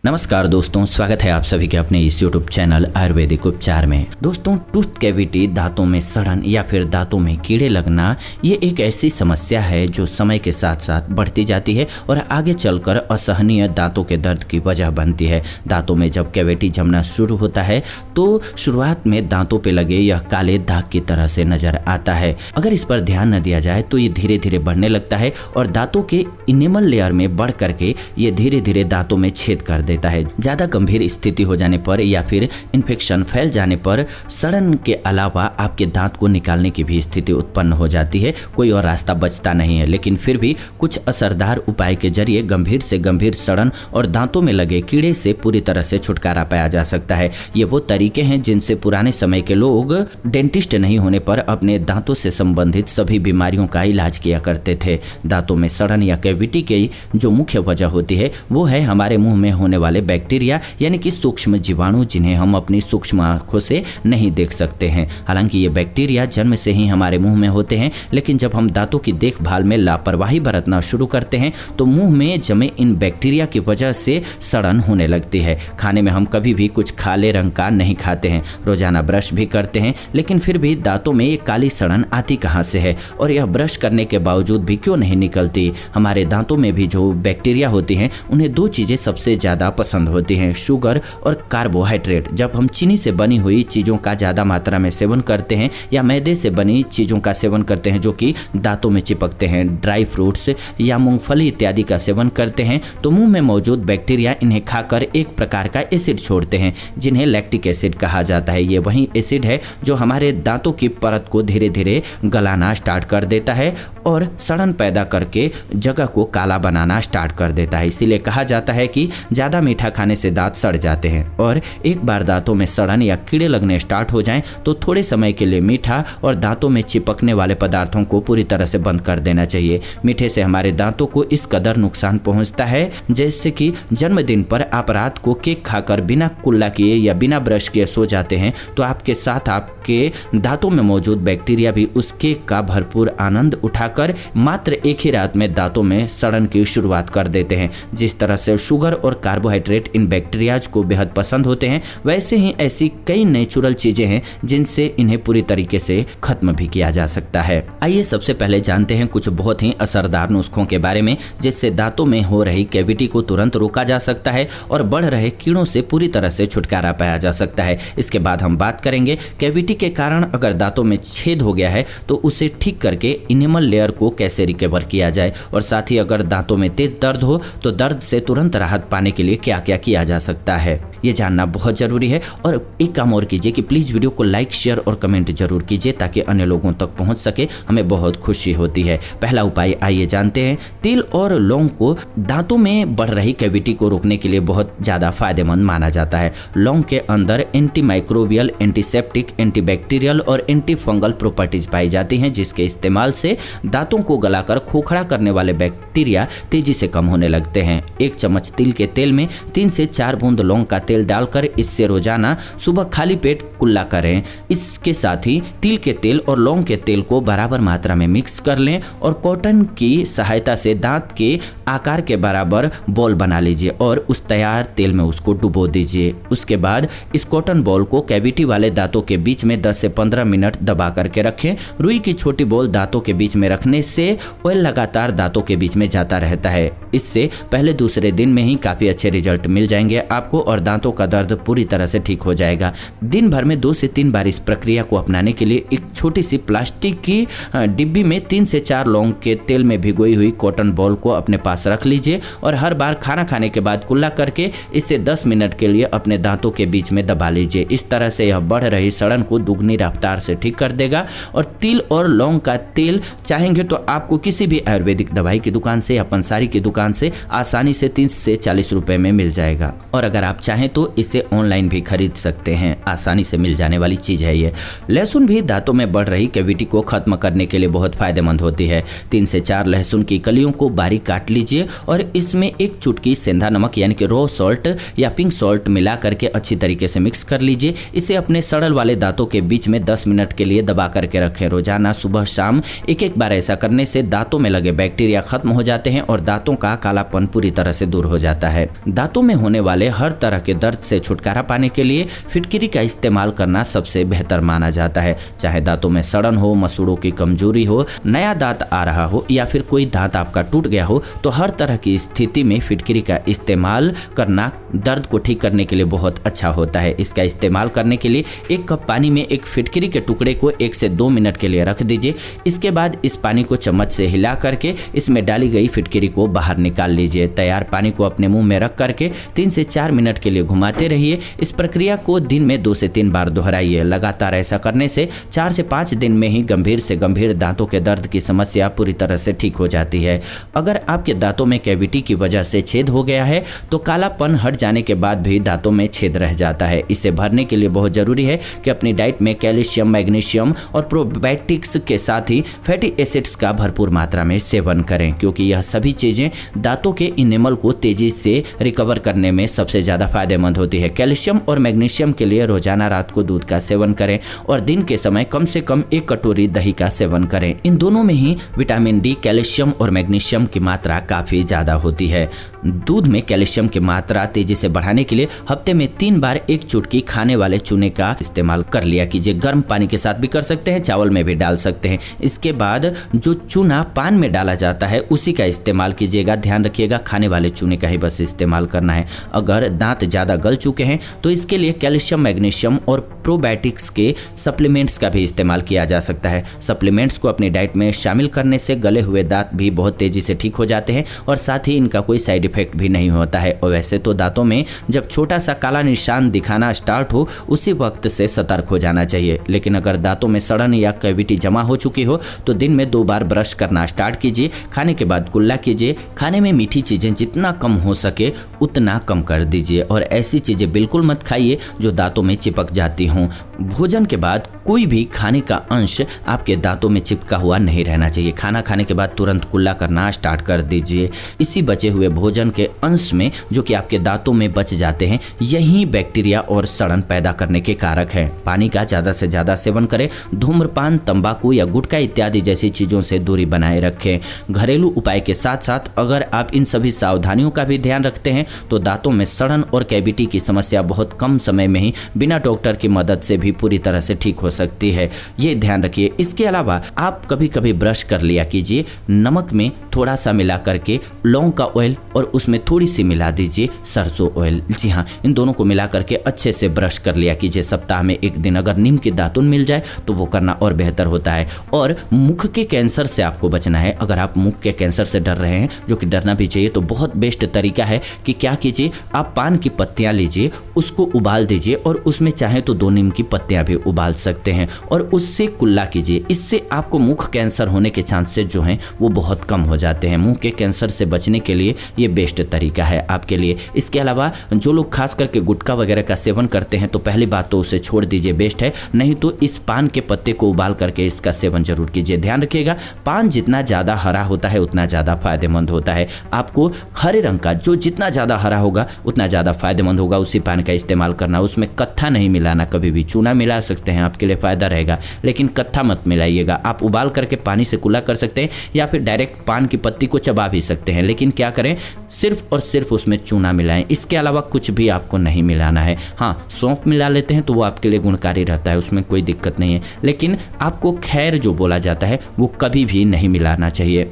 नमस्कार दोस्तों, स्वागत है आप सभी के अपने इस YouTube चैनल आयुर्वेदिक उपचार में। दोस्तों, टूथ कैविटी, दांतों में सड़न या फिर दांतों में कीड़े लगना, ये एक ऐसी समस्या है जो समय के साथ साथ बढ़ती जाती है और आगे चलकर असहनीय दांतों के दर्द की वजह बनती है। दांतों में जब कैविटी जमना शुरू होता है तो शुरुआत में दांतों पे लगे यह काले दाग की तरह से नजर आता है। अगर इस पर ध्यान न दिया जाए तो ये धीरे धीरे बढ़ने लगता है और दांतों के इनेमल लेयर में बढ़ करके ये धीरे धीरे दांतों में छेद कर देता है। ज्यादा गंभीर स्थिति हो जाने पर या फिर इन्फेक्शन फैल जाने पर सड़न के अलावा आपके दांत को निकालने की भी स्थिति उत्पन्न हो जाती है। कोई और रास्ता बचता नहीं है, लेकिन फिर भी कुछ असरदार उपाय के जरिए गंभीर से गंभीर सड़न और दांतों में लगे कीड़े से पूरी तरह से छुटकारा पाया जा सकता है। ये वो तरीके हैं जिनसे पुराने समय के लोग डेंटिस्ट नहीं होने पर अपने दांतों से संबंधित सभी बीमारियों का इलाज किया करते थे। दांतों में सड़न या कैविटी की जो मुख्य वजह होती है वो है हमारे मुंह में होने वाले बैक्टीरिया यानी कि सूक्ष्म जीवाणु, जिन्हें हम अपनी सूक्ष्म आंखों से नहीं देख सकते हैं। हालांकि ये बैक्टीरिया जन्म से ही हमारे मुंह में होते हैं, लेकिन जब हम दांतों की देखभाल में लापरवाही बरतना शुरू करते हैं तो मुंह में जमे इन बैक्टीरिया की वजह से सड़न होने लगती है। खाने में हम कभी भी कुछ काले रंग का नहीं खाते हैं, रोजाना ब्रश भी करते हैं, लेकिन फिर भी दांतों में ये काली सड़न आती कहाँ से है और यह ब्रश करने के बावजूद भी क्यों नहीं निकलती? हमारे दांतों में भी जो बैक्टीरिया होती हैं उन्हें दो चीजें सबसे ज्यादा पसंद होती हैं, शुगर और कार्बोहाइड्रेट। जब हम चीनी से बनी हुई चीज़ों का ज़्यादा मात्रा में सेवन करते हैं या मैदे से बनी चीज़ों का सेवन करते हैं जो कि दांतों में चिपकते हैं, ड्राई फ्रूट्स या मूंगफली इत्यादि का सेवन करते हैं, तो मुंह में मौजूद बैक्टीरिया इन्हें खाकर एक प्रकार का एसिड छोड़ते हैं जिन्हें लैक्टिक एसिड कहा जाता है। ये वही एसिड है जो हमारे दांतों की परत को धीरे धीरे गलाना स्टार्ट कर देता है और सड़न पैदा करके जगह को काला बनाना स्टार्ट कर देता है। इसीलिए कहा जाता है कि ज़्यादा मीठा खाने से दांत सड़ जाते हैं और एक बार दांतों में सड़न या कीड़े लगने स्टार्ट हो जाएं तो थोड़े समय के लिए मीठा और दांतों में चिपकने वाले पदार्थों को पूरी तरह से बंद कर देना चाहिए। मीठे से हमारे दांतों को इस कदर नुकसान पहुंचता है जैसे कि जन्मदिन पर आप रात को केक खाकर बिना कुल्ला किए या बिना ब्रश किए सो जाते हैं तो आपके साथ आपके दांतों में मौजूद बैक्टीरिया भी उस केक का भरपूर आनंद उठाकर मात्र एक ही रात में दांतों में सड़न की शुरुआत कर देते हैं। जिस तरह से शुगर और कार्बोहाइड्रेट इन बैक्टीरियाज को बेहद पसंद होते हैं, वैसे ही ऐसी कई नेचुरल चीजें हैं जिनसे इन्हें पूरी तरीके से खत्म भी किया जा सकता है। आइए सबसे पहले जानते हैं कुछ बहुत ही असरदार नुस्खों के बारे में जिससे दांतों में हो रही कैविटी को तुरंत रोका जा सकता है और बढ़ रहे कीड़ों से पूरी तरह से छुटकारा पाया जा सकता है। इसके बाद हम बात करेंगे कैविटी के कारण अगर दांतों में छेद हो गया है तो उसे ठीक करके इनेमल लेयर को कैसे रिकवर किया जाए और साथ ही अगर दांतों में तेज दर्द हो तो दर्द से तुरंत राहत पाने के लिए क्या क्या किया जा सकता है, ये जानना बहुत जरूरी है। और एक काम और कीजिए कि प्लीज वीडियो को लाइक, शेयर और कमेंट जरूर कीजिए ताकि अन्य लोगों तक पहुंच सके, हमें बहुत खुशी होती है। पहला उपाय आइए जानते हैं। तिल और लौंग को दांतों में बढ़ रही कैविटी को रोकने के लिए बहुत ज्यादा फायदेमंद माना जाता है। लौंग के अंदर एंटी माइक्रोबियल, एंटीसेप्टिक, एंटीबैक्टीरियल और एंटी फंगल प्रॉपर्टीज पाई जाती हैं जिसके इस्तेमाल से दांतों को गलाकर खोखला करने वाले बैक्टीरिया तेजी से कम होने लगते हैं। एक चम्मच तिल के तेल में 3 से 4 बूंद लौंग का तेल डालकर इससे रोजाना सुबह खाली पेट कुल्ला करें। इसके साथ ही तिल के तेल और लौंग के तेल को बराबर मात्रा में मिक्स कर लें और कॉटन की सहायता से दांत के आकार के बराबर बॉल बना लीजिए और उस तैयार तेल में उसको डुबो दीजिए। उसके बाद इस कॉटन बॉल को कैविटी वाले दांतों के बीच में 10 से 15 मिनट दबा करके रखें। रुई की छोटी बॉल दांतों के बीच में रखने से ऑयल लगातार दांतों के बीच में जाता रहता है। इससे पहले दूसरे दिन में ही काफी अच्छे रिजल्ट मिल जाएंगे आपको और दांतों का दर्द पूरी तरह से ठीक हो जाएगा। दिन भर में 2 से 3 बार इस प्रक्रिया को अपनाने के लिए एक छोटी सी प्लास्टिक की डिब्बी में 3 से 4 लौंग के तेल में भिगोई हुई कॉटन बॉल को अपने पास रख लीजिए और हर बार खाना खाने के बाद कुल्ला करके इसे 10 मिनट के लिए अपने दांतों के बीच में दबा लीजिए। इस तरह से यह बढ़ रही सड़न को दुगनी रफ्तार से ठीक कर देगा। और तिल और लौंग का तेल चाहेंगे तो आपको किसी भी आयुर्वेदिक दवाई की दुकान से या पंसारी की दुकान से आसानी से 30 से 40 रुपए में मिल जाएगा। और अगर आप चाहें चाहें तो इसे ऑनलाइन भी खरीद सकते हैं, आसानी से मिल जाने वाली चीज़ है ये। लहसुन भी दांतों में बढ़ रही कैविटी को खत्म करने के लिए बहुत फायदेमंद होती है। 3 से 4 लहसुन की कलियों को बारीक काट लीजिए और इसमें एक चुटकी सेंधा नमक यानी कि रॉ सॉल्ट या पिंक सॉल्ट मिला करके अच्छी तरीके से मिक्स कर लीजिए। इसे अपने सड़ल वाले दांतों के बीच में 10 मिनट के लिए दबा करके रखें। रोजाना सुबह शाम एक बार ऐसा करने से दांतों में लगे बैक्टीरिया खत्म हो जाते हैं और दांतों का कालापन पूरी तरह से दूर हो जाता है। दांतों में होने वाले हर तरह के दर्द से छुटकारा पाने के लिए फिटकिरी का इस्तेमाल करना सबसे बेहतर माना जाता है। चाहे दांतों में सड़न हो, मसूड़ों की कमजोरी हो, नया दांत आ रहा हो या फिर कोई दांत आपका टूट गया हो, तो हर तरह की स्थिति में फिटकिरी का इस्तेमाल करना दर्द को ठीक करने के लिए बहुत अच्छा होता है। इसका इस्तेमाल करने के लिए 1 कप पानी में एक फिटकिरी के टुकड़े को 1 से 2 मिनट के लिए रख दीजिए। इसके बाद इस पानी को चम्मच से हिला करके इसमें डाली गई फिटकिरी को बाहर निकाल लीजिए। तैयार पानी को अपने मुंह में रख करके 3 से 4 मिनट के लिए घुमाते रहिए। इस प्रक्रिया को दिन में 2 से 3 बार दोहराइए। लगातार ऐसा करने से 4 से 5 दिन में ही गंभीर से गंभीर दांतों के दर्द की समस्या पूरी तरह से ठीक हो जाती है। अगर आपके दांतों में कैविटी की वजह से छेद हो गया है तो कालापन हट जाने के बाद भी दांतों में छेद रह जाता है। इसे भरने के लिए बहुत जरूरी है कि अपनी डाइट में कैल्शियम, मैग्नीशियम और प्रोबायोटिक्स के साथ ही फैटी एसिड्स का भरपूर मात्रा में सेवन करें, क्योंकि यह सभी चीजें दांतों के इनेमल को तेजी से रिकवर करने में सबसे ज्यादा फायदेमंद होती है। कैल्शियम और मैग्नीशियम के लिए रोजाना रात को दूध का सेवन करें और दिन के समय कम से कम 1 कटोरी दही का सेवन करें। इन दोनों में ही विटामिन डी, कैल्शियम और मैग्नीशियम की मात्रा काफी ज्यादा होती है। दूध में कैल्शियम की मात्रा तेजी से बढ़ाने के लिए हफ्ते में 3 बार 1 चुटकी खाने वाले चूने का इस्तेमाल कर लिया कीजिए। गर्म पानी के साथ भी कर सकते हैं, चावल में भी डाल सकते हैं। इसके बाद जो चूना पान में डाला जाता है उसी का इस्तेमाल कीजिएगा। ध्यान रखिएगा खाने वाले चूने का ही बस इस्तेमाल करना है। अगर दांत ज्यादा गल चुके हैं तो इसके लिए कैल्शियम, मैग्नीशियम और प्रोबायोटिक्स के सप्लीमेंट्स का भी इस्तेमाल किया जा सकता है। सप्लीमेंट्स को अपनी डाइट में शामिल करने से गले हुए दांत भी बहुत तेजी से ठीक हो जाते हैं और साथ ही इनका कोई साइड इफेक्ट भी नहीं होता है। और वैसे तो दांतों में जब छोटा सा काला निशान दिखाना स्टार्ट हो उसी वक्त से सतर्क हो जाना चाहिए। लेकिन अगर दांतों में सड़न या कैविटी जमा हो चुकी हो तो दिन में 2 बार ब्रश करना स्टार्ट कीजिए। खाने के बाद कुल्ला कीजिए। खाने में मीठी चीजें जितना कम हो सके उतना कम कर दीजिए और ऐसी चीजें बिल्कुल मत खाइए जो दांतों में चिपक जाती हों। भोजन के बाद कोई भी खाने का अंश आपके दांतों में चिपका हुआ नहीं रहना चाहिए। खाना खाने के बाद तुरंत कुल्ला करना स्टार्ट कर दीजिए। इसी बचे हुए भोजन के अंश में जो कि आपके दांतों में बच जाते हैं, यही बैक्टीरिया और सड़न पैदा करने के कारक है। पानी का ज्यादा से ज्यादा सेवन करें। धूम्रपान, तंबाकू या गुटखा इत्यादि जैसी चीजों से दूरी बनाए रखें। घरेलू उपाय के साथ साथ अगर आप इन सभी सावधानियों का भी ध्यान रखते हैं तो दांतों में सड़न और कैविटी की समस्या बहुत कम समय में ही बिना डॉक्टर की मदद से भी पूरी तरह से ठीक हो सकती है। ये ध्यान रखिए। इसके अलावा आप कभी कभी ब्रश कर लिया कीजिए। नमक में थोड़ा सा मिला करके लौंग का ऑयल और उसमें थोड़ी सी मिला दीजिए सरसों ऑयल। जी हाँ, इन दोनों को मिला करके अच्छे से ब्रश कर लिया कीजिए सप्ताह में 1 दिन। अगर नीम की दातुन मिल जाए तो वो करना और बेहतर होता है। और मुख के कैंसर से आपको बचना है। अगर आप मुख के कैंसर से डर रहे हैं, जो कि डरना भी चाहिए, तो बहुत बेस्ट तरीका है कि क्या कीजिए, आप पान की पत्तियां लीजिए, उसको उबाल दीजिए और उसमें चाहे तो 2 नीम की पत्तियां भी उबाल सकते हैं और उससे कुल्ला कीजिए। इससे आपको मुख कैंसर होने के चांसेस जो हैं वो बहुत कम हो जाते हैं। मुंह के कैंसर से बचने के लिए ये बेस्ट तरीका है आपके लिए। इसके अलावा जो लोग खास करके गुटखा वगैरह का सेवन करते हैं तो पहली बात तो उसे छोड़ दीजिए, बेस्ट है। नहीं तो इस पान के पत्ते को उबाल करके इसका सेवन जरूर कीजिए। ध्यान रखिएगा, पान जितना ज़्यादा हरा होता है उतना ज़्यादा फायदेमंद होता है। आपको हरे रंग का जो जितना ज़्यादा हरा होगा उतना ज़्यादा फायदेमंद होगा उसी पान का इस्तेमाल करना। उसमें कत्था नहीं मिलाना कभी भी। चूना मिला सकते हैं, आपके लिए फ़ायदा रहेगा, लेकिन कत्था मत मिलाइएगा। आप उबाल करके पानी से कुल्ला कर सकते हैं या फिर डायरेक्ट पान की पत्ती को चबा भी सकते हैं, लेकिन क्या करें, सिर्फ और सिर्फ उसमें चूना मिलाएं। इसके अलावा कुछ भी आपको नहीं मिलाना है। हाँ, सौंफ मिला लेते हैं तो वो आपके लिए गुणकारी रहता है, उसमें कोई दिक्कत नहीं है, लेकिन आपको खैर जो बोला जाता है वो कभी भी नहीं मिलाना चाहिए।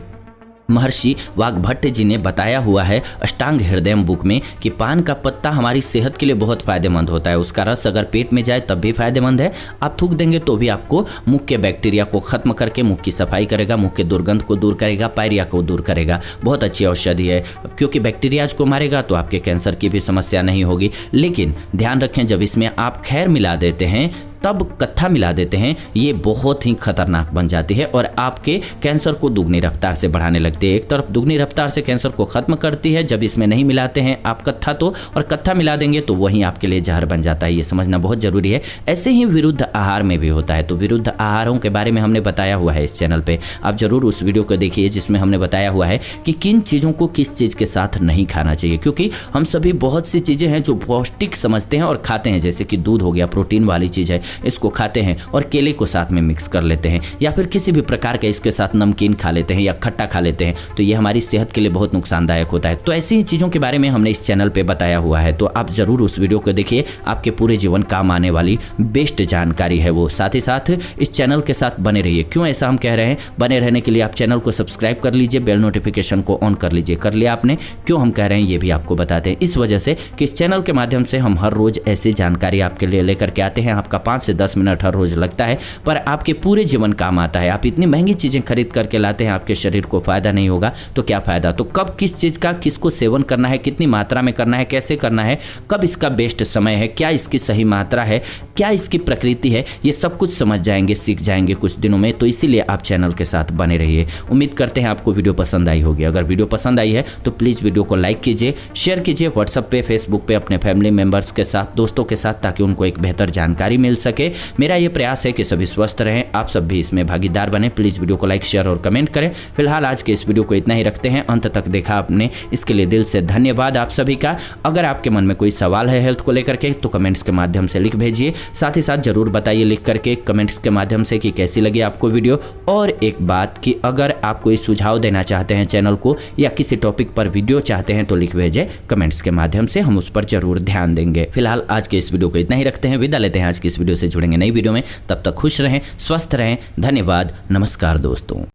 महर्षि वाग्भट्ट जी ने बताया हुआ है अष्टांग हृदयम बुक में कि पान का पत्ता हमारी सेहत के लिए बहुत फायदेमंद होता है। उसका रस अगर पेट में जाए तब भी फायदेमंद है। आप थूक देंगे तो भी आपको मुख के बैक्टीरिया को खत्म करके मुख की सफाई करेगा, मुख के दुर्गंध को दूर करेगा, पायरिया को दूर करेगा। बहुत अच्छी औषधि है, क्योंकि बैक्टीरियाज को मारेगा तो आपके कैंसर की भी समस्या नहीं होगी। लेकिन ध्यान रखें, जब इसमें आप खैर मिला देते हैं तब कत्था मिला देते हैं, ये बहुत ही खतरनाक बन जाती है और आपके कैंसर को दुगनी रफ्तार से बढ़ाने लगती है। एक तरफ दुगनी रफ्तार से कैंसर को खत्म करती है जब इसमें नहीं मिलाते हैं आप कत्था, तो और कत्था मिला देंगे तो वही आपके लिए जहर बन जाता है। ये समझना बहुत जरूरी है। ऐसे ही विरुद्ध आहार में भी होता है। तो विरुद्ध आहारों के बारे में हमने बताया हुआ है इस चैनल पे, आप जरूर उस वीडियो को देखिए जिसमें हमने बताया हुआ है कि किन चीज़ों को किस चीज़ के साथ नहीं खाना चाहिए। क्योंकि हम सभी बहुत सी चीज़ें हैं जो पौष्टिक समझते हैं और खाते हैं, जैसे कि दूध हो गया, प्रोटीन वाली चीज़ है, इसको खाते हैं और केले को साथ में मिक्स कर लेते हैं, या फिर किसी भी प्रकार के इसके साथ नमकीन खा लेते हैं या खट्टा खा लेते हैं, तो ये हमारी सेहत के लिए बहुत नुकसानदायक होता है। तो ऐसी ही चीज़ों के बारे में हमने इस चैनल पे बताया हुआ है, तो आप जरूर उस वीडियो को देखिए। आपके पूरे जीवन काम आने वाली बेस्ट जानकारी है वो। साथ ही साथ इस चैनल के साथ बने रहिए। क्यों ऐसा हम कह रहे हैं? बने रहने के लिए आप चैनल को सब्सक्राइब कर लीजिए, बेल नोटिफिकेशन को ऑन कर लीजिए। कर लिया आपने? क्यों हम कह रहे हैं ये भी आपको बताते हैं। इस वजह से कि इस चैनल के माध्यम से हम हर रोज ऐसी जानकारी आपके लिए लेकर के आते हैं। आपका 5 से 10 मिनट हर रोज लगता है, पर आपके पूरे जीवन काम आता है। आप इतनी महंगी चीजें खरीद करके लाते हैं, आपके शरीर को फायदा नहीं होगा तो क्या फायदा। तो कब किस चीज का किसको सेवन करना है, कितनी मात्रा में करना है, कैसे करना है, कब इसका बेस्ट समय है, क्या इसकी सही मात्रा है, क्या इसकी प्रकृति है, ये सब कुछ समझ जाएंगे, सीख जाएंगे कुछ दिनों में। तो इसीलिए आप चैनल के साथ बने रहिए। उम्मीद करते हैं आपको वीडियो पसंद आई होगी। अगर वीडियो पसंद आई है तो प्लीज़ वीडियो को लाइक कीजिए, शेयर कीजिए व्हाट्सएप पे, फेसबुक पे अपने फैमिली मेंबर्स के साथ, दोस्तों के साथ, ताकि उनको एक बेहतर जानकारी मिल सके। मेरा ये प्रयास है कि सभी स्वस्थ रहें, आप सब भी इसमें भागीदार बने। प्लीज़ वीडियो को लाइक, शेयर और कमेंट करें। फिलहाल आज के इस वीडियो को इतना ही रखते हैं। अंत तक देखा आपने, इसके लिए दिल से धन्यवाद आप सभी का। अगर आपके मन में कोई सवाल है हेल्थ को लेकर के तो कमेंट्स के माध्यम से लिख भेजिए। साथ ही साथ जरूर बताइए लिख करके कमेंट्स के माध्यम से कि कैसी लगी आपको वीडियो। और एक बात कि अगर आप कोई सुझाव देना चाहते हैं चैनल को या किसी टॉपिक पर वीडियो चाहते हैं तो लिख भेजें कमेंट्स के माध्यम से, हम उस पर जरूर ध्यान देंगे। फिलहाल आज के इस वीडियो को इतना ही रखते हैं, विदा लेते हैं। आज की इस वीडियो से जुड़ेंगे नई वीडियो में, तब तक खुश रहें, स्वस्थ रहें। धन्यवाद, नमस्कार दोस्तों।